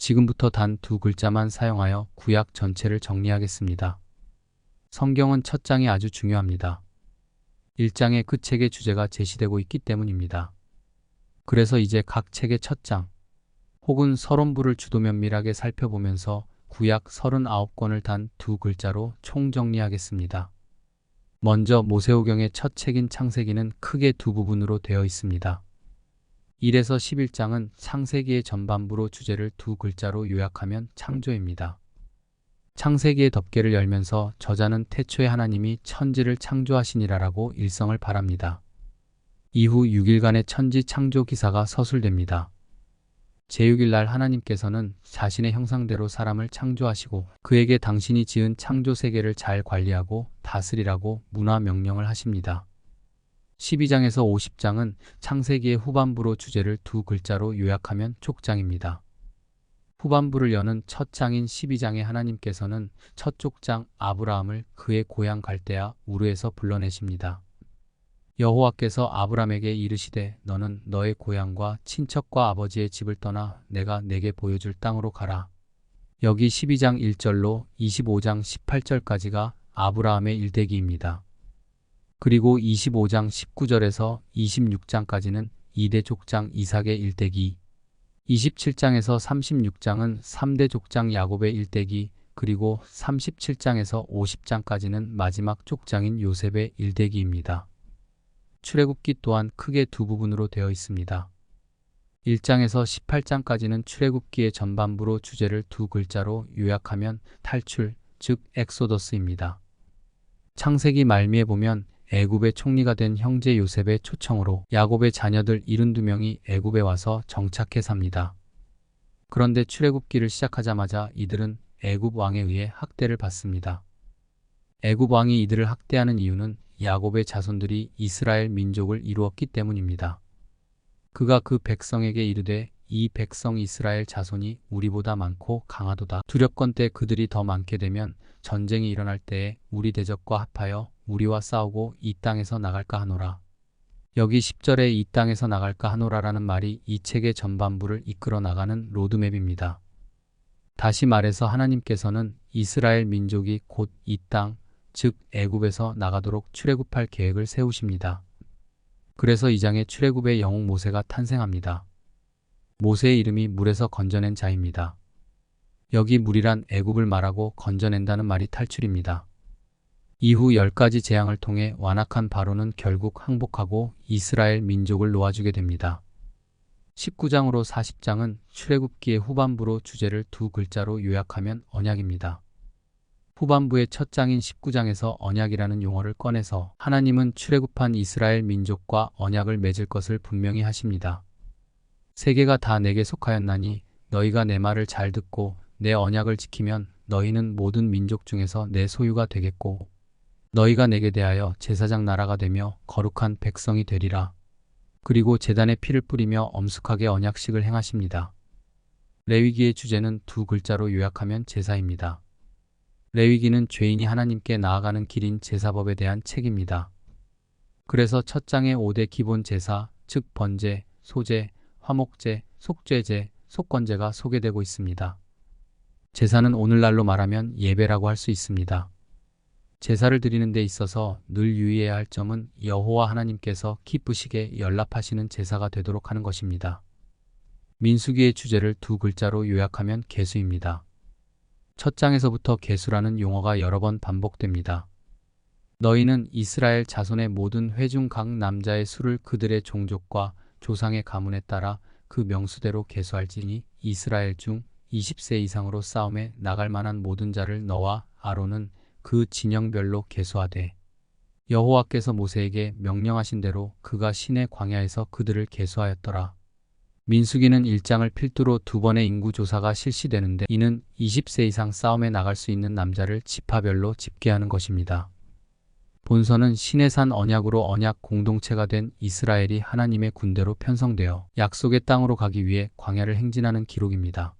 지금부터 단 두 글자만 사용하여 구약 전체를 정리하겠습니다. 성경은 첫 장이 아주 중요합니다. 1장에 그 책의 주제가 제시되고 있기 때문입니다. 그래서 이제 각 책의 첫 장, 혹은 서론부를 주도 면밀하게 살펴보면서 구약 39권을 단 두 글자로 총정리하겠습니다. 먼저 모세오경의 첫 책인 창세기는 크게 두 부분으로 되어 있습니다. 1에서 11장은 창세기의 전반부로 주제를 두 글자로 요약하면 창조입니다. 창세기의 덮개를 열면서 저자는 태초에 하나님이 천지를 창조하시니라라고 일성을 발합니다. 이후 6일간의 천지 창조 기사가 서술됩니다. 제6일 날 하나님께서는 자신의 형상대로 사람을 창조하시고 그에게 당신이 지은 창조 세계를 잘 관리하고 다스리라고 문화 명령을 하십니다. 12장에서 50장은 창세기의 후반부로 주제를 두 글자로 요약하면 족장입니다. 후반부를 여는 첫 장인 12장에 하나님께서는 첫 족장 아브라함을 그의 고향 갈대아 우르에서 불러내십니다. 여호와께서 아브라함에게 이르시되 너는 너의 고향과 친척과 아버지의 집을 떠나 내가 내게 보여줄 땅으로 가라. 여기 12장 1절로 25장 18절까지가 아브라함의 일대기입니다. 그리고 25장 19절에서 26장까지는 2대 족장 이삭의 일대기, 27장에서 36장은 3대 족장 야곱의 일대기, 그리고 37장에서 50장까지는 마지막 족장인 요셉의 일대기입니다. 출애굽기 또한 크게 두 부분으로 되어 있습니다. 1장에서 18장까지는 출애굽기의 전반부로 주제를 두 글자로 요약하면 탈출, 즉 엑소더스입니다. 창세기 말미에 보면 애굽의 총리가 된 형제 요셉의 초청으로 야곱의 자녀들 72명이 애굽에 와서 정착해 삽니다. 그런데 출애굽기를 시작하자마자 이들은 애굽 왕에 의해 학대를 받습니다. 애굽 왕이 이들을 학대하는 이유는 야곱의 자손들이 이스라엘 민족을 이루었기 때문입니다. 그가 그 백성에게 이르되 이 백성 이스라엘 자손이 우리보다 많고 강하도다. 두렵건 때 그들이 더 많게 되면 전쟁이 일어날 때에 우리 대적과 합하여 우리와 싸우고 이 땅에서 나갈까 하노라. 여기 10절에 이 땅에서 나갈까 하노라라는 말이 이 책의 전반부를 이끌어 나가는 로드맵입니다. 다시 말해서 하나님께서는 이스라엘 민족이 곧 이 땅, 즉 애굽에서 나가도록 출애굽할 계획을 세우십니다. 그래서 이 장에 출애굽의 영웅 모세가 탄생합니다. 모세의 이름이 물에서 건져낸 자입니다. 여기 물이란 애굽을 말하고 건져낸다는 말이 탈출입니다. 이후 10가지 재앙을 통해 완악한 바로는 결국 항복하고 이스라엘 민족을 놓아주게 됩니다. 19장으로 40장은 출애굽기의 후반부로 주제를 두 글자로 요약하면 언약입니다. 후반부의 첫 장인 19장에서 언약이라는 용어를 꺼내서 하나님은 출애굽한 이스라엘 민족과 언약을 맺을 것을 분명히 하십니다. 세계가 다 내게 속하였나니 너희가 내 말을 잘 듣고 내 언약을 지키면 너희는 모든 민족 중에서 내 소유가 되겠고 너희가 내게 대하여 제사장 나라가 되며 거룩한 백성이 되리라. 그리고 제단에 피를 뿌리며 엄숙하게 언약식을 행하십니다. 레위기의 주제는 두 글자로 요약하면 제사입니다. 레위기는 죄인이 하나님께 나아가는 길인 제사법에 대한 책입니다. 그래서 첫 장의 5대 기본 제사, 즉 번제, 소제, 화목제, 속죄제, 속건제가 소개되고 있습니다. 제사는 오늘날로 말하면 예배라고 할 수 있습니다. 제사를 드리는 데 있어서 늘 유의해야 할 점은 여호와 하나님께서 기쁘시게 연락하시는 제사가 되도록 하는 것입니다. 민수기의 주제를 두 글자로 요약하면 계수입니다. 첫 장에서부터 계수라는 용어가 여러 번 반복됩니다. 너희는 이스라엘 자손의 모든 회중 각 남자의 수를 그들의 종족과 조상의 가문에 따라 그 명수대로 계수할지니 이스라엘 중 20세 이상으로 싸움에 나갈 만한 모든 자를 너와 아론은 그 진영별로 계수하되 여호와께서 모세에게 명령하신 대로 그가 시내 광야에서 그들을 계수하였더라. 민수기는 1장을 필두로 두 번의 인구조사가 실시되는데 이는 20세 이상 싸움에 나갈 수 있는 남자를 지파별로 집계하는 것입니다. 본서는 시내산 언약으로 언약 공동체가 된 이스라엘이 하나님의 군대로 편성되어 약속의 땅으로 가기 위해 광야를 행진하는 기록입니다.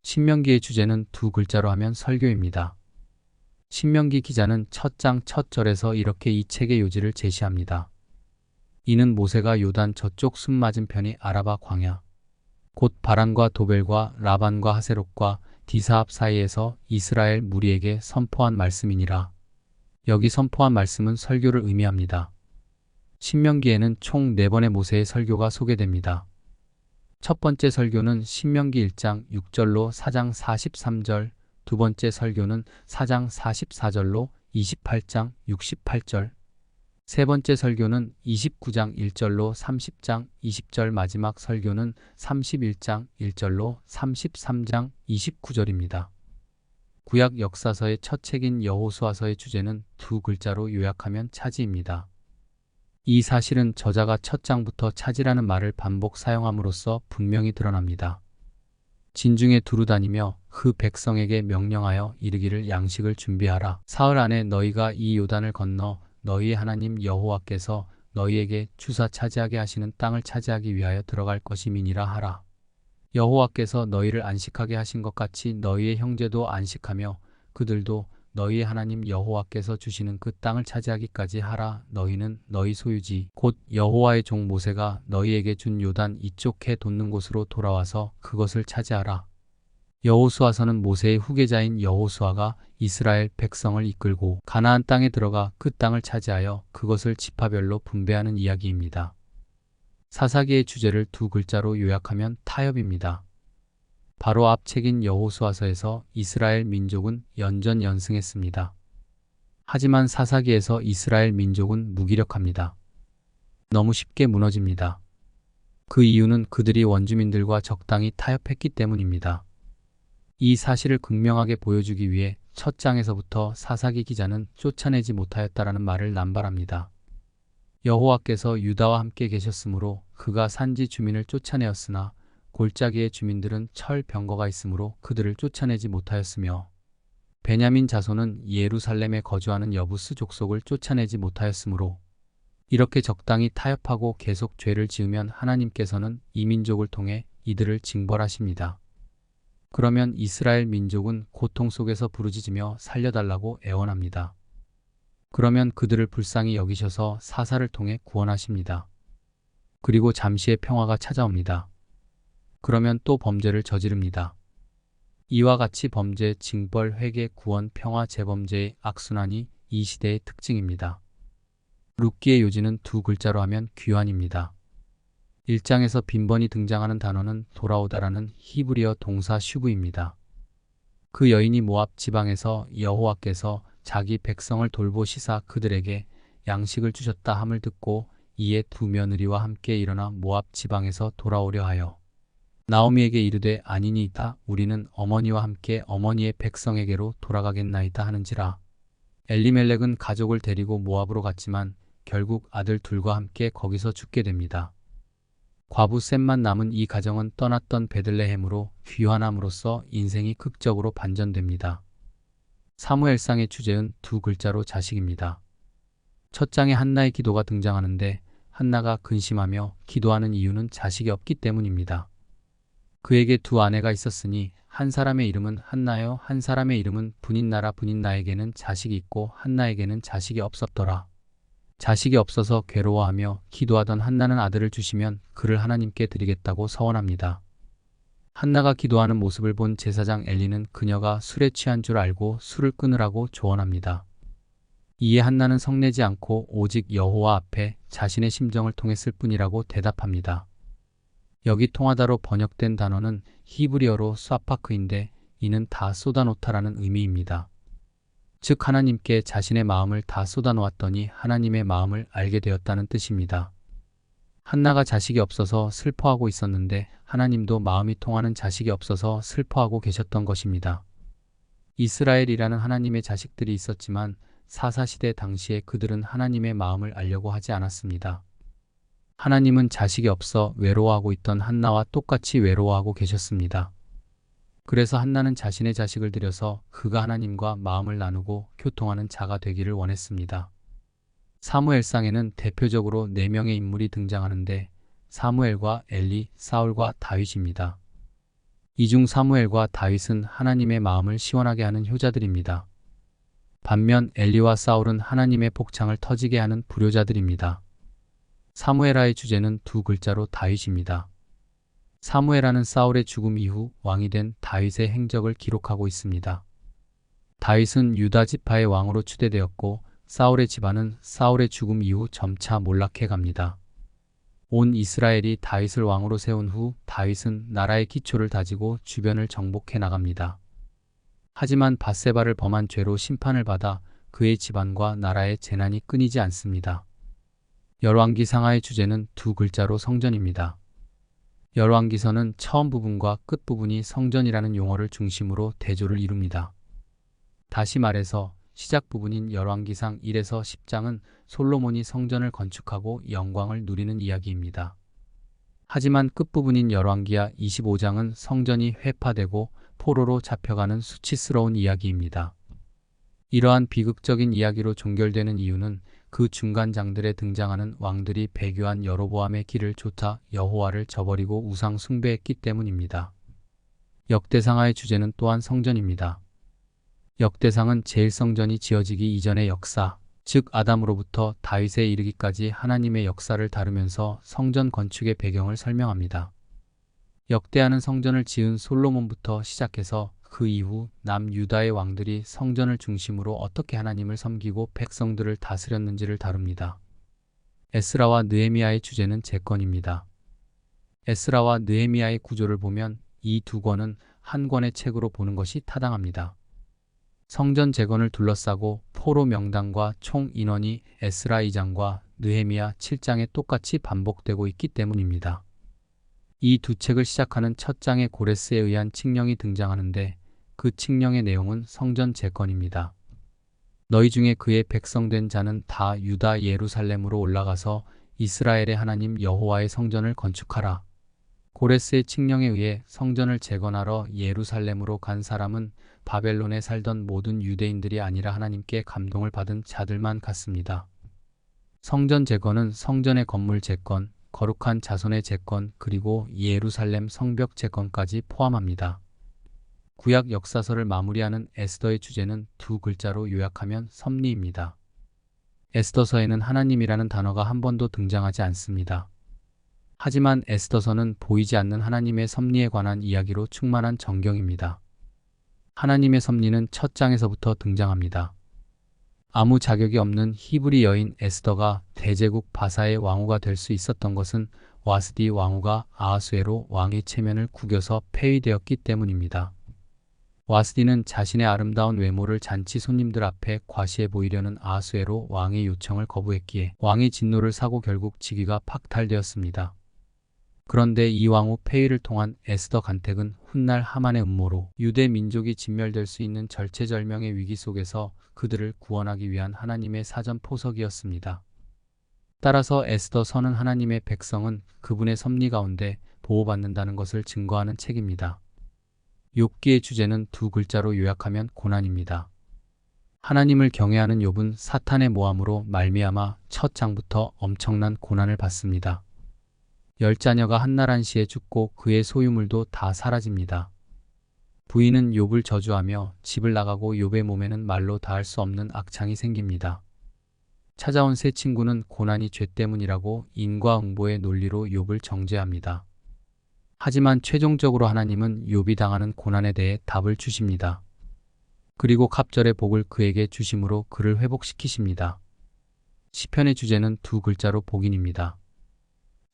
신명기의 주제는 두 글자로 하면 설교입니다. 신명기 기자는 첫 장 첫 절에서 이렇게 이 책의 요지를 제시합니다. 이는 모세가 요단 저쪽 숲 맞은편이 아라바 광야, 곧 바란과 도벨과 라반과 하세롯과 디사합 사이에서 이스라엘 무리에게 선포한 말씀이니라. 여기 선포한 말씀은 설교를 의미합니다. 신명기에는 총 4번의 모세의 설교가 소개됩니다. 첫 번째 설교는 신명기 1장 6절로 4장 43절, 두 번째 설교는 4장 44절로 28장 68절, 세 번째 설교는 29장 1절로 30장 20절, 마지막 설교는 31장 1절로 33장 29절입니다. 구약 역사서의 첫 책인 여호수아서의 주제는 2글자로 요약하면 차지입니다. 이 사실은 저자가 첫 장부터 차지라는 말을 반복 사용함으로써 분명히 드러납니다. 진중에 두루 다니며 그 백성에게 명령하여 이르기를 양식을 준비하라. 사흘 안에 너희가 이 요단을 건너 너희의 하나님 여호와께서 너희에게 주사 차지하게 하시는 땅을 차지하기 위하여 들어갈 것임이니라 하라. 여호와께서 너희를 안식하게 하신 것 같이 너희의 형제도 안식하며 그들도 너희의 하나님 여호와께서 주시는 그 땅을 차지하기까지 하라. 너희는 너희 소유지 곧 여호와의 종 모세가 너희에게 준 요단 이쪽 해 돋는 곳으로 돌아와서 그것을 차지하라. 여호수아서는 모세의 후계자인 여호수아가 이스라엘 백성을 이끌고 가나안 땅에 들어가 그 땅을 차지하여 그것을 지파별로 분배하는 이야기입니다. 사사기의 주제를 2글자로 요약하면 타협입니다. 바로 앞 책인 여호수아서에서 이스라엘 민족은 연전연승했습니다. 하지만 사사기에서 이스라엘 민족은 무기력합니다. 너무 쉽게 무너집니다. 그 이유는 그들이 원주민들과 적당히 타협했기 때문입니다. 이 사실을 극명하게 보여주기 위해 첫 장에서부터 사사기 기자는 쫓아내지 못하였다라는 말을 남발합니다. 여호와께서 유다와 함께 계셨으므로 그가 산지 주민을 쫓아내었으나 골짜기의 주민들은 철 병거가 있으므로 그들을 쫓아내지 못하였으며 베냐민 자손은 예루살렘에 거주하는 여부스 족속을 쫓아내지 못하였으므로 이렇게 적당히 타협하고 계속 죄를 지으면 하나님께서는 이 민족을 통해 이들을 징벌하십니다. 그러면 이스라엘 민족은 고통 속에서 부르짖으며 살려달라고 애원합니다. 그러면 그들을 불쌍히 여기셔서 사사를 통해 구원하십니다. 그리고 잠시의 평화가 찾아옵니다. 그러면 또 범죄를 저지릅니다. 이와 같이 범죄, 징벌, 회개, 구원, 평화, 재범죄의 악순환이 이 시대의 특징입니다. 룻기의 요지는 2글자로 하면 귀환입니다. 1장에서 빈번히 등장하는 단어는 돌아오다라는 히브리어 동사 슈브입니다. 그 여인이 모압 지방에서 여호와께서 자기 백성을 돌보시사 그들에게 양식을 주셨다 함을 듣고 이에 두 며느리와 함께 일어나 모압 지방에서 돌아오려 하여 나오미에게 이르되 아니니이다. 우리는 어머니와 함께 어머니의 백성에게로 돌아가겠나이다 하는지라. 엘리멜렉은 가족을 데리고 모압으로 갔지만 결국 아들 둘과 함께 거기서 죽게 됩니다. 과부 셈만 남은 이 가정은 떠났던 베들레헴으로 귀환함으로써 인생이 극적으로 반전됩니다. 사무엘상의 주제는 2글자로 자식입니다. 첫 장에 한나의 기도가 등장하는데 한나가 근심하며 기도하는 이유는 자식이 없기 때문입니다. 그에게 두 아내가 있었으니 한 사람의 이름은 한나요, 한 사람의 이름은 분인나라. 분인나에게는 자식이 있고 한나에게는 자식이 없었더라. 자식이 없어서 괴로워하며 기도하던 한나는 아들을 주시면 그를 하나님께 드리겠다고 서원합니다. 한나가 기도하는 모습을 본 제사장 엘리는 그녀가 술에 취한 줄 알고 술을 끊으라고 조언합니다. 이에 한나는 성내지 않고 오직 여호와 앞에 자신의 심정을 통했을 뿐이라고 대답합니다. 여기 통하다로 번역된 단어는 히브리어로 스와파크인데 이는 다 쏟아놓다라는 의미입니다. 즉 하나님께 자신의 마음을 다 쏟아놓았더니 하나님의 마음을 알게 되었다는 뜻입니다. 한나가 자식이 없어서 슬퍼하고 있었는데 하나님도 마음이 통하는 자식이 없어서 슬퍼하고 계셨던 것입니다. 이스라엘이라는 하나님의 자식들이 있었지만 사사시대 당시에 그들은 하나님의 마음을 알려고 하지 않았습니다. 하나님은 자식이 없어 외로워하고 있던 한나와 똑같이 외로워하고 계셨습니다. 그래서 한나는 자신의 자식을 들여서 그가 하나님과 마음을 나누고 교통하는 자가 되기를 원했습니다. 사무엘상에는 대표적으로 4명의 인물이 등장하는데 사무엘과 엘리, 사울과 다윗입니다. 이 중 사무엘과 다윗은 하나님의 마음을 시원하게 하는 효자들입니다. 반면 엘리와 사울은 하나님의 복창을 터지게 하는 불효자들입니다. 사무엘하의 주제는 2글자로 다윗입니다. 사무엘하는 사울의 죽음 이후 왕이 된 다윗의 행적을 기록하고 있습니다. 다윗은 유다 지파의 왕으로 추대되었고 사울의 집안은 사울의 죽음 이후 점차 몰락해 갑니다. 온 이스라엘이 다윗을 왕으로 세운 후 다윗은 나라의 기초를 다지고 주변을 정복해 나갑니다. 하지만 밧세바를 범한 죄로 심판을 받아 그의 집안과 나라의 재난이 끊이지 않습니다. 열왕기상하의 주제는 두 글자로 성전입니다. 열왕기서는 처음 부분과 끝 부분이 성전이라는 용어를 중심으로 대조를 이룹니다. 다시 말해서 시작 부분인 열왕기상 1에서 10장은 솔로몬이 성전을 건축하고 영광을 누리는 이야기입니다. 하지만 끝부분인 열왕기하 25장은 성전이 회파되고 포로로 잡혀가는 수치스러운 이야기입니다. 이러한 비극적인 이야기로 종결되는 이유는 그 중간장들에 등장하는 왕들이 배교한 여로보암의 길을 좇아 여호와를 저버리고 우상 숭배했기 때문입니다. 역대상하의 주제는 또한 성전입니다. 역대상은 제1성전이 지어지기 이전의 역사, 즉 아담으로부터 다윗에 이르기까지 하나님의 역사를 다루면서 성전 건축의 배경을 설명합니다. 역대하는 성전을 지은 솔로몬부터 시작해서 그 이후 남유다의 왕들이 성전을 중심으로 어떻게 하나님을 섬기고 백성들을 다스렸는지를 다룹니다. 에스라와 느헤미야의 주제는 재건입니다. 에스라와 느헤미야의 구조를 보면 이 두 권은 한 권의 책으로 보는 것이 타당합니다. 성전 재건을 둘러싸고 포로 명단과 총 인원이 에스라 2장과 느헤미야 7장에 똑같이 반복되고 있기 때문입니다. 이 두 책을 시작하는 첫 장에 고레스에 의한 칙령이 등장하는데 그 칙령의 내용은 성전 재건입니다. 너희 중에 그의 백성된 자는 다 유다 예루살렘으로 올라가서 이스라엘의 하나님 여호와의 성전을 건축하라. 고레스의 칙령에 의해 성전을 재건하러 예루살렘으로 간 사람은 바벨론에 살던 모든 유대인들이 아니라 하나님께 감동을 받은 자들만 갔습니다. 성전 재건은 성전의 건물 재건, 거룩한 자손의 재건, 그리고 예루살렘 성벽 재건까지 포함합니다. 구약 역사서를 마무리하는 에스더의 주제는 두 글자로 요약하면 섭리입니다. 에스더서에는 하나님이라는 단어가 한 번도 등장하지 않습니다. 하지만 에스더서는 보이지 않는 하나님의 섭리에 관한 이야기로 충만한 전경입니다. 하나님의 섭리는 첫 장에서부터 등장합니다. 아무 자격이 없는 히브리 여인 에스더가 대제국 바사의 왕후가 될 수 있었던 것은 와스디 왕후가 아하수에로 왕의 체면을 구겨서 폐위되었기 때문입니다. 와스디는 자신의 아름다운 외모를 잔치 손님들 앞에 과시해 보이려는 아하수에로 왕의 요청을 거부했기에 왕이 진노를 사고 결국 직위가 박탈되었습니다. 그런데 이 왕후 폐위를 통한 에스더 간택은 훗날 하만의 음모로 유대 민족이 진멸될 수 있는 절체절명의 위기 속에서 그들을 구원하기 위한 하나님의 사전 포석이었습니다. 따라서 에스더 서는 하나님의 백성은 그분의 섭리 가운데 보호받는다는 것을 증거하는 책입니다. 욥기의 주제는 두 글자로 요약하면 고난입니다. 하나님을 경외하는 욥은 사탄의 모함으로 말미암아 첫 장부터 엄청난 고난을 받습니다. 10자녀가 한나란시에 죽고 그의 소유물도 다 사라집니다. 부인은 욥을 저주하며 집을 나가고 욥의 몸에는 말로 다할 수 없는 악창이 생깁니다. 찾아온 세 친구는 고난이 죄 때문이라고 인과응보의 논리로 욥을 정죄합니다. 하지만 최종적으로 하나님은 욥이 당하는 고난에 대해 답을 주십니다. 그리고 갑절의 복을 그에게 주심으로 그를 회복시키십니다. 시편의 주제는 두 글자로 복인입니다.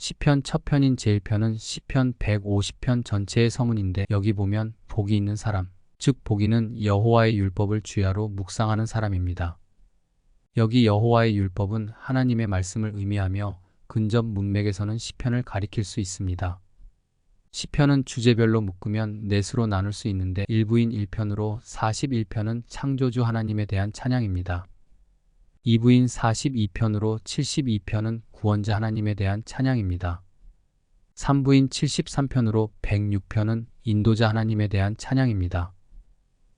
시편 첫 편인 제1편은 시편 150편 전체의 서문인데 여기 보면 복이 있는 사람, 즉 복인은 여호와의 율법을 주야로 묵상하는 사람입니다. 여기 여호와의 율법은 하나님의 말씀을 의미하며 근접 문맥에서는 시편을 가리킬 수 있습니다. 시편은 주제별로 묶으면 넷으로 나눌 수 있는데 1부인 1편으로 41편은 창조주 하나님에 대한 찬양입니다. 2부인 42편으로 72편은 구원자 하나님에 대한 찬양입니다. 3부인 73편으로 106편은 인도자 하나님에 대한 찬양입니다.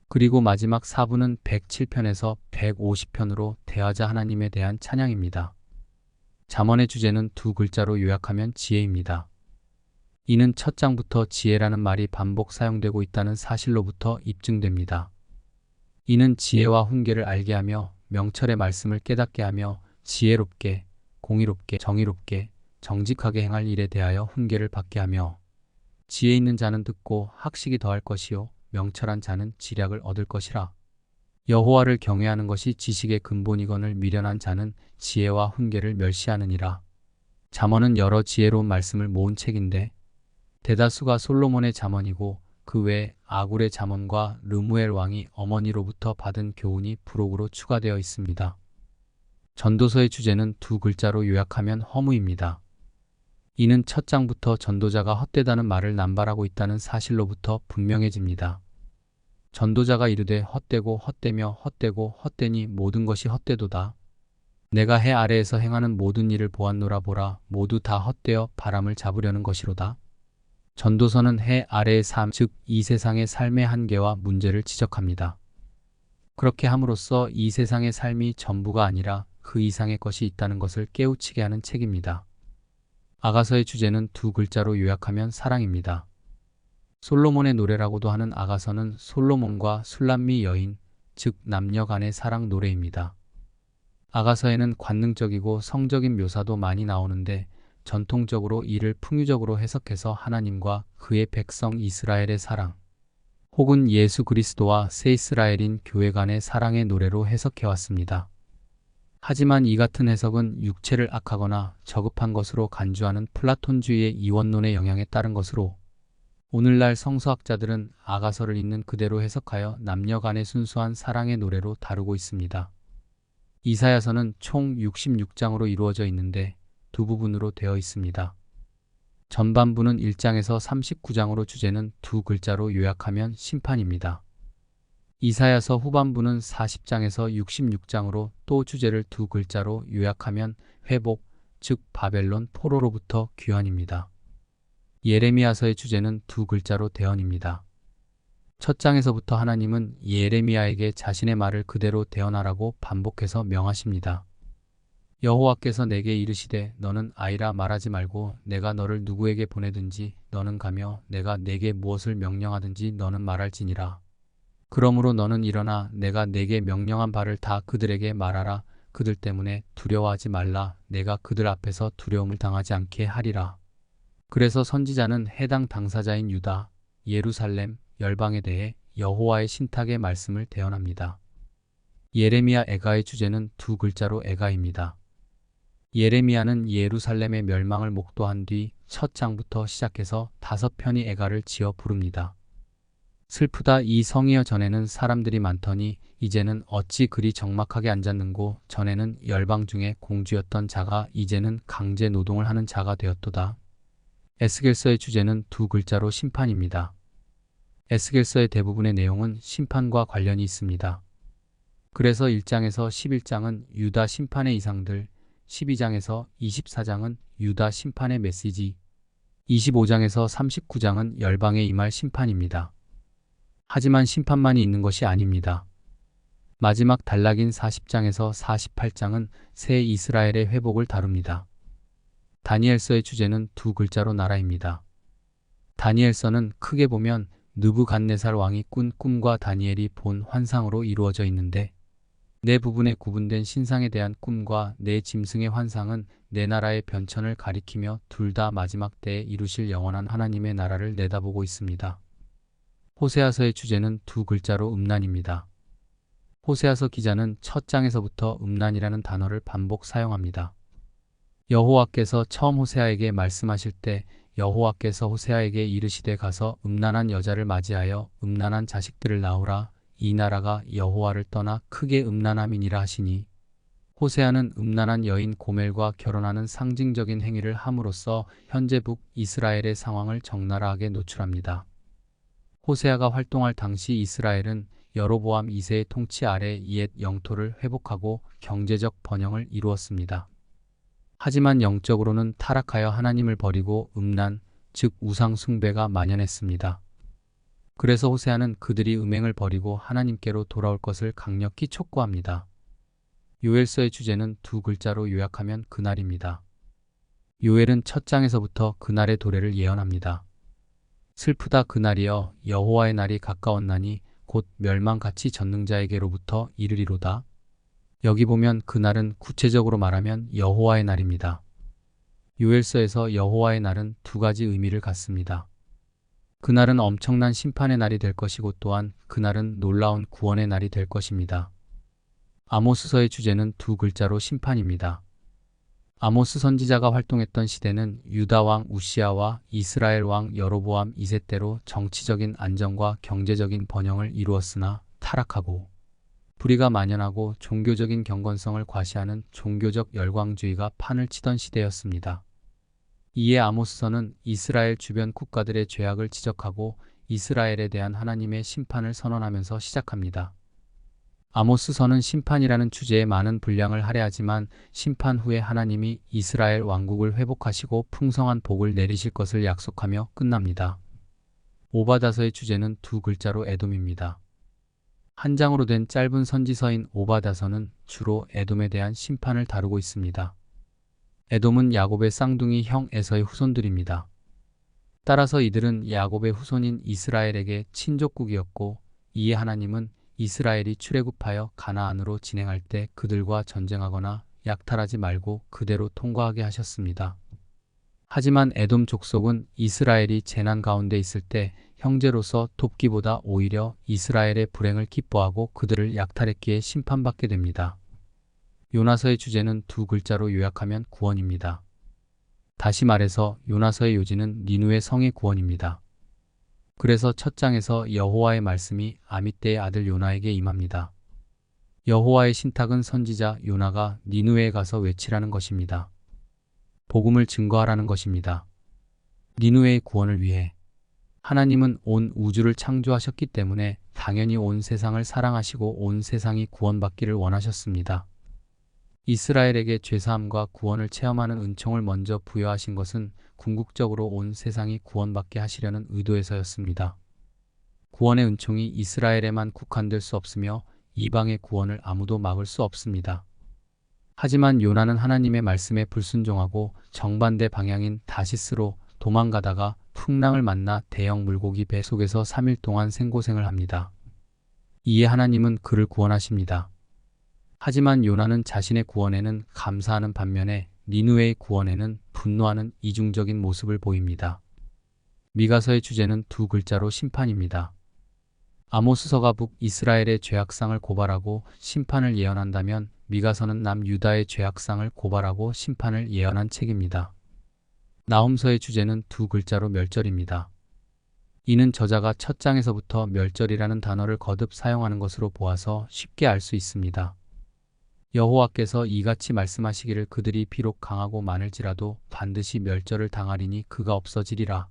그리고 마지막 4부는 107편에서 150편으로 대하자 하나님에 대한 찬양입니다. 잠언의 주제는 두 글자로 요약하면 지혜입니다. 이는 첫 장부터 지혜라는 말이 반복 사용되고 있다는 사실로부터 입증됩니다. 이는 지혜와 훈계를 알게 하며 명철의 말씀을 깨닫게 하며 지혜롭게, 공의롭게, 정의롭게, 정직하게 행할 일에 대하여 훈계를 받게 하며 지혜 있는 자는 듣고 학식이 더할 것이요 명철한 자는 지략을 얻을 것이라. 여호와를 경외하는 것이 지식의 근본이거늘 미련한 자는 지혜와 훈계를 멸시하느니라. 잠언은 여러 지혜로운 말씀을 모은 책인데 대다수가 솔로몬의 잠언이고 그 외에 아굴의 잠언과 르무엘 왕이 어머니로부터 받은 교훈이 부록으로 추가되어 있습니다. 전도서의 주제는 두 글자로 요약하면 허무입니다. 이는 첫 장부터 전도자가 헛되다는 말을 남발하고 있다는 사실로부터 분명해집니다. 전도자가 이르되 헛되고 헛되며 헛되고 헛되니 모든 것이 헛되도다. 내가 해 아래에서 행하는 모든 일을 보았노라 보라 모두 다 헛되어 바람을 잡으려는 것이로다. 전도서는 해 아래의 삶, 즉 이 세상의 삶의 한계와 문제를 지적합니다. 그렇게 함으로써 이 세상의 삶이 전부가 아니라 그 이상의 것이 있다는 것을 깨우치게 하는 책입니다. 아가서의 주제는 두 글자로 요약하면 사랑입니다. 솔로몬의 노래라고도 하는 아가서는 솔로몬과 술람미 여인, 즉 남녀 간의 사랑 노래입니다. 아가서에는 관능적이고 성적인 묘사도 많이 나오는데 전통적으로 이를 풍유적으로 해석해서 하나님과 그의 백성 이스라엘의 사랑, 혹은 예수 그리스도와 새 이스라엘인 교회 간의 사랑의 노래로 해석해왔습니다. 하지만 이 같은 해석은 육체를 악하거나 저급한 것으로 간주하는 플라톤주의의 이원론의 영향에 따른 것으로 오늘날 성서학자들은 아가서를 있는 그대로 해석하여 남녀 간의 순수한 사랑의 노래로 다루고 있습니다. 이사야서는 총 66장으로 이루어져 있는데 두 부분으로 되어 있습니다. 전반부는 1장에서 39장으로 주제는 두 글자로 요약하면 심판입니다. 이사야서 후반부는 40장에서 66장으로 또 주제를 두 글자로 요약하면 회복, 즉 바벨론 포로로부터 귀환입니다. 예레미야서의 주제는 두 글자로 대언입니다. 첫 장에서부터 하나님은 예레미야에게 자신의 말을 그대로 대언하라고 반복해서 명하십니다. 여호와께서 내게 이르시되 너는 아이라 말하지 말고 내가 너를 누구에게 보내든지 너는 가며 내가 내게 무엇을 명령하든지 너는 말할지니라. 그러므로 너는 일어나 내가 내게 명령한 바를 다 그들에게 말하라. 그들 때문에 두려워하지 말라. 내가 그들 앞에서 두려움을 당하지 않게 하리라. 그래서 선지자는 해당 당사자인 유다, 예루살렘, 열방에 대해 여호와의 신탁의 말씀을 대언합니다. 예레미야 애가의 주제는 두 글자로 애가입니다. 예레미야는 예루살렘의 멸망을 목도한 뒤 첫 장부터 시작해서 5편의 애가를 지어 부릅니다. 슬프다 이 성이여 전에는 사람들이 많더니 이제는 어찌 그리 적막하게 앉았는고 전에는 열방 중에 공주였던 자가 이제는 강제 노동을 하는 자가 되었도다. 에스겔서의 주제는 두 글자로 심판입니다. 에스겔서의 대부분의 내용은 심판과 관련이 있습니다. 그래서 1장에서 11장은 유다 심판의 이상들, 12장에서 24장은 유다 심판의 메시지, 25장에서 39장은 열방에 임할 심판입니다. 하지만 심판만이 있는 것이 아닙니다. 마지막 단락인 40장에서 48장은 새 이스라엘의 회복을 다룹니다. 다니엘서의 주제는 두 글자로 나라입니다. 다니엘서는 크게 보면 느부갓네살 왕이 꾼 꿈과 다니엘이 본 환상으로 이루어져 있는데 네 부분에 구분된 신상에 대한 꿈과 네 짐승의 환상은 네 나라의 변천을 가리키며 둘 다 마지막 때에 이루실 영원한 하나님의 나라를 내다보고 있습니다. 호세아서의 주제는 두 글자로 음란입니다. 호세아서 기자는 첫 장에서부터 음란이라는 단어를 반복 사용합니다. 여호와께서 처음 호세아에게 말씀하실 때 여호와께서 호세아에게 이르시되 가서 음란한 여자를 맞이하여 음란한 자식들을 낳으라. 이 나라가 여호와를 떠나 크게 음란함이니라 하시니 호세아는 음란한 여인 고멜과 결혼하는 상징적인 행위를 함으로써 현재 북이스라엘의 상황을 적나라하게 노출합니다. 호세아가 활동할 당시 이스라엘은 여로보암 2세의 통치 아래 옛 영토를 회복하고 경제적 번영을 이루었습니다. 하지만 영적으로는 타락하여 하나님을 버리고 음란, 즉 우상 숭배가 만연했습니다. 그래서 호세아는 그들이 음행을 버리고 하나님께로 돌아올 것을 강력히 촉구합니다. 요엘서의 주제는 두 글자로 요약하면 그날입니다. 요엘은 첫 장에서부터 그날의 도래를 예언합니다. 슬프다 그날이여 여호와의 날이 가까웠나니 곧 멸망같이 전능자에게로부터 이르리로다. 여기 보면 그날은 구체적으로 말하면 여호와의 날입니다. 요엘서에서 여호와의 날은 두 가지 의미를 갖습니다. 그날은 엄청난 심판의 날이 될 것이고 또한 그날은 놀라운 구원의 날이 될 것입니다. 아모스서의 주제는 두 글자로 심판입니다. 아모스 선지자가 활동했던 시대는 유다 왕 우시아와 이스라엘 왕 여로보암 2세 때로 정치적인 안정과 경제적인 번영을 이루었으나 타락하고 불의가 만연하고 종교적인 경건성을 과시하는 종교적 열광주의가 판을 치던 시대였습니다. 이에 아모스서는 이스라엘 주변 국가들의 죄악을 지적하고 이스라엘에 대한 하나님의 심판을 선언하면서 시작합니다. 아모스서는 심판이라는 주제에 많은 분량을 할애하지만 심판 후에 하나님이 이스라엘 왕국을 회복하시고 풍성한 복을 내리실 것을 약속하며 끝납니다. 오바다서의 주제는 두 글자로 에돔입니다. 한 장으로 된 짧은 선지서인 오바다서는 주로 에돔에 대한 심판을 다루고 있습니다. 에돔은 야곱의 쌍둥이 형 에서의 후손들입니다. 따라서 이들은 야곱의 후손인 이스라엘에게 친족국이었고 이에 하나님은 이스라엘이 출애굽하여 가나안으로 진행할 때 그들과 전쟁하거나 약탈하지 말고 그대로 통과하게 하셨습니다. 하지만 에돔 족속은 이스라엘이 재난 가운데 있을 때 형제로서 돕기보다 오히려 이스라엘의 불행을 기뻐하고 그들을 약탈했기에 심판받게 됩니다. 요나서의 주제는 두 글자로 요약하면 구원입니다. 다시 말해서 요나서의 요지는 니누의 성의 구원입니다. 그래서 첫 장에서 여호와의 말씀이 아미떼의 아들 요나에게 임합니다. 여호와의 신탁은 선지자 요나가 니누에 가서 외치라는 것입니다. 복음을 증거하라는 것입니다. 니누의 구원을 위해 하나님은 온 우주를 창조하셨기 때문에 당연히 온 세상을 사랑하시고 온 세상이 구원받기를 원하셨습니다. 이스라엘에게 죄사함과 구원을 체험하는 은총을 먼저 부여하신 것은 궁극적으로 온 세상이 구원받게 하시려는 의도에서였습니다. 구원의 은총이 이스라엘에만 국한될 수 없으며 이방의 구원을 아무도 막을 수 없습니다. 하지만 요나는 하나님의 말씀에 불순종하고 정반대 방향인 다시스로 도망가다가 풍랑을 만나 대형 물고기 배 속에서 3일 동안 생고생을 합니다. 이에 하나님은 그를 구원하십니다. 하지만 요나는 자신의 구원에는 감사하는 반면에 니누웨의 구원에는 분노하는 이중적인 모습을 보입니다. 미가서의 주제는 두 글자로 심판입니다. 아모스서가 북이스라엘의 죄악상을 고발하고 심판을 예언한다면 미가서는 남유다의 죄악상을 고발하고 심판을 예언한 책입니다. 나훔서의 주제는 두 글자로 멸절입니다. 이는 저자가 첫 장에서부터 멸절이라는 단어를 거듭 사용하는 것으로 보아서 쉽게 알 수 있습니다. 여호와께서 이같이 말씀하시기를 그들이 비록 강하고 많을지라도 반드시 멸절을 당하리니 그가 없어지리라.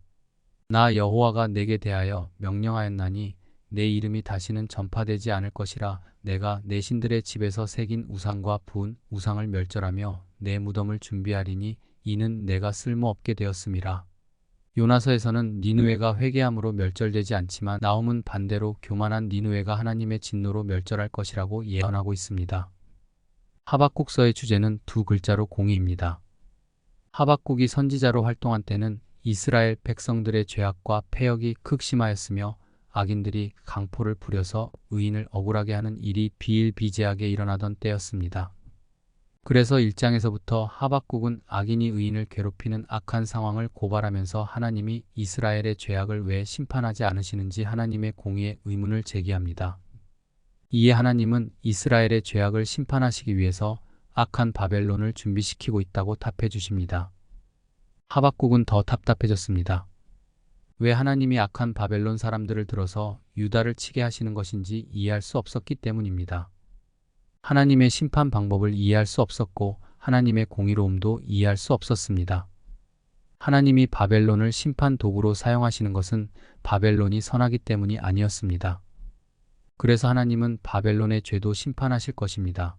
나 여호와가 내게 대하여 명령하였나니 내 이름이 다시는 전파되지 않을 것이라. 내가 내 신들의 집에서 새긴 우상과 부은 우상을 멸절하며 내 무덤을 준비하리니 이는 내가 쓸모없게 되었음이라. 요나서에서는 니느웨가 회개함으로 멸절되지 않지만 나훔은 반대로 교만한 니느웨가 하나님의 진노로 멸절할 것이라고 예언하고 있습니다. 하박국서의 주제는 두 글자로 공의입니다. 하박국이 선지자로 활동한 때는 이스라엘 백성들의 죄악과 패역이 극심하였으며 악인들이 강포를 부려서 의인을 억울하게 하는 일이 비일비재하게 일어나던 때였습니다. 그래서 1장에서부터 하박국은 악인이 의인을 괴롭히는 악한 상황을 고발하면서 하나님이 이스라엘의 죄악을 왜 심판하지 않으시는지 하나님의 공의에 의문을 제기합니다. 이에 하나님은 이스라엘의 죄악을 심판하시기 위해서 악한 바벨론을 준비시키고 있다고 답해 주십니다. 하박국은 더 답답해졌습니다. 왜 하나님이 악한 바벨론 사람들을 들어서 유다를 치게 하시는 것인지 이해할 수 없었기 때문입니다. 하나님의 심판 방법을 이해할 수 없었고 하나님의 공의로움도 이해할 수 없었습니다. 하나님이 바벨론을 심판 도구로 사용하시는 것은 바벨론이 선하기 때문이 아니었습니다. 그래서 하나님은 바벨론의 죄도 심판하실 것입니다.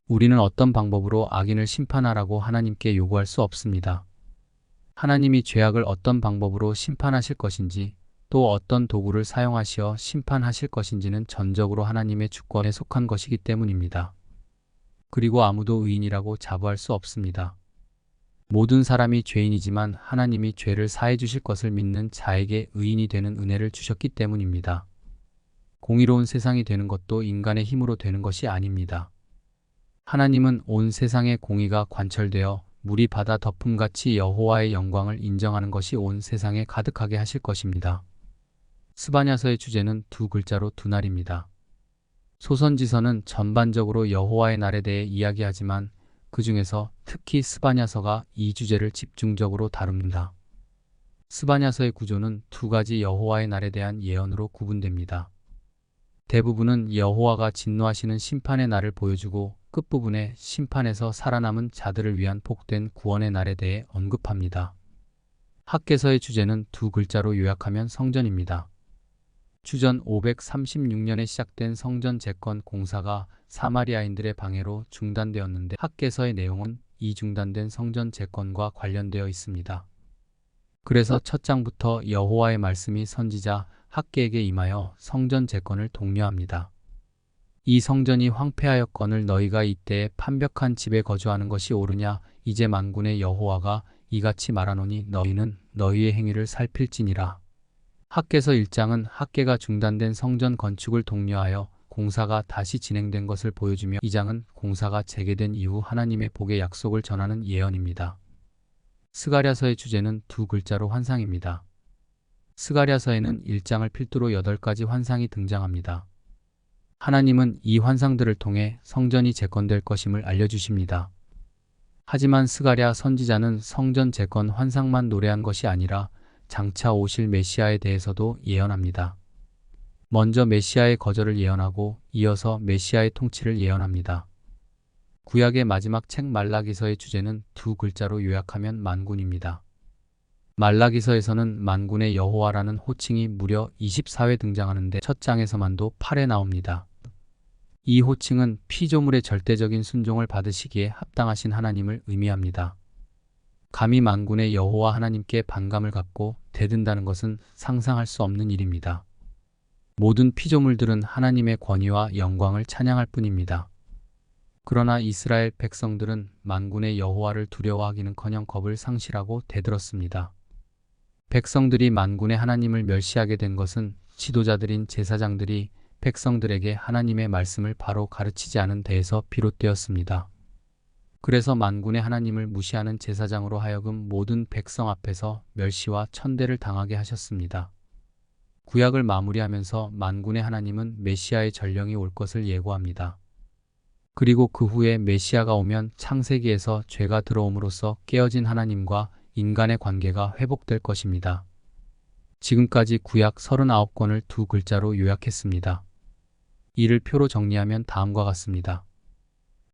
우리는 어떤 방법으로 악인을 심판하라고 하나님께 요구할 수 없습니다. 하나님이 죄악을 어떤 방법으로 심판하실 것인지 또 어떤 도구를 사용하시어 심판하실 것인지는 전적으로 하나님의 주권에 속한 것이기 때문입니다. 그리고 아무도 의인이라고 자부할 수 없습니다. 모든 사람이 죄인이지만 하나님이 죄를 사해 주실 것을 믿는 자에게 의인이 되는 은혜를 주셨기 때문입니다. 공의로운 세상이 되는 것도 인간의 힘으로 되는 것이 아닙니다. 하나님은 온 세상의 공의가 관철되어 물이 바다 덮음같이 여호와의 영광을 인정하는 것이 온 세상에 가득하게 하실 것입니다. 스바냐서의 주제는 두 글자로 두날입니다. 소선지서는 전반적으로 여호와의 날에 대해 이야기하지만 그 중에서 특히 스바냐서가 이 주제를 집중적으로 다룹니다. 스바냐서의 구조는 두 가지 여호와의 날에 대한 예언으로 구분됩니다. 대부분은 여호와가 진노하시는 심판의 날을 보여주고 끝부분에 심판에서 살아남은 자들을 위한 복된 구원의 날에 대해 언급합니다. 학개서의 주제는 두 글자로 요약하면 성전입니다. 주전 536년에 시작된 성전 재건 공사가 사마리아인들의 방해로 중단되었는데 학개서의 내용은 이 중단된 성전 재건과 관련되어 있습니다. 그래서 첫 장부터 여호와의 말씀이 선지자 학개에게 임하여 성전 재건을 독려합니다. 이 성전이 황폐하였거늘 너희가 이때에 판벽한 집에 거주하는 것이 옳으냐? 이제 만군의 여호와가 이같이 말하노니 너희는 너희의 행위를 살필지니라. 학개서 1장은 학개가 중단된 성전 건축을 독려하여 공사가 다시 진행된 것을 보여주며 2장은 공사가 재개된 이후 하나님의 복의 약속을 전하는 예언입니다. 스가랴서의 주제는 두 글자로 환상입니다. 스가랴서에는 1장을 필두로 8가지 환상이 등장합니다. 하나님은 이 환상들을 통해 성전이 재건될 것임을 알려주십니다. 하지만 스가랴 선지자는 성전 재건 환상만 노래한 것이 아니라 장차 오실 메시아에 대해서도 예언합니다. 먼저 메시아의 거절을 예언하고 이어서 메시아의 통치를 예언합니다. 구약의 마지막 책 말라기서의 주제는 두 글자로 요약하면 만군입니다. 말라기서에서는 만군의 여호와라는 호칭이 무려 24회 등장하는데 첫 장에서만도 8회 나옵니다. 이 호칭은 피조물의 절대적인 순종을 받으시기에 합당하신 하나님을 의미합니다. 감히 만군의 여호와 하나님께 반감을 갖고 대든다는 것은 상상할 수 없는 일입니다. 모든 피조물들은 하나님의 권위와 영광을 찬양할 뿐입니다. 그러나 이스라엘 백성들은 만군의 여호와를 두려워하기는커녕 겁을 상실하고 대들었습니다. 백성들이 만군의 하나님을 멸시하게 된 것은 지도자들인 제사장들이 백성들에게 하나님의 말씀을 바로 가르치지 않은 데에서 비롯되었습니다. 그래서 만군의 하나님을 무시하는 제사장으로 하여금 모든 백성 앞에서 멸시와 천대를 당하게 하셨습니다. 구약을 마무리하면서 만군의 하나님은 메시아의 전령이 올 것을 예고합니다. 그리고 그 후에 메시아가 오면 창세기에서 죄가 들어옴으로써 깨어진 하나님과 인간의 관계가 회복될 것입니다. 지금까지 구약 39권을 두 글자로 요약했습니다. 이를 표로 정리하면 다음과 같습니다.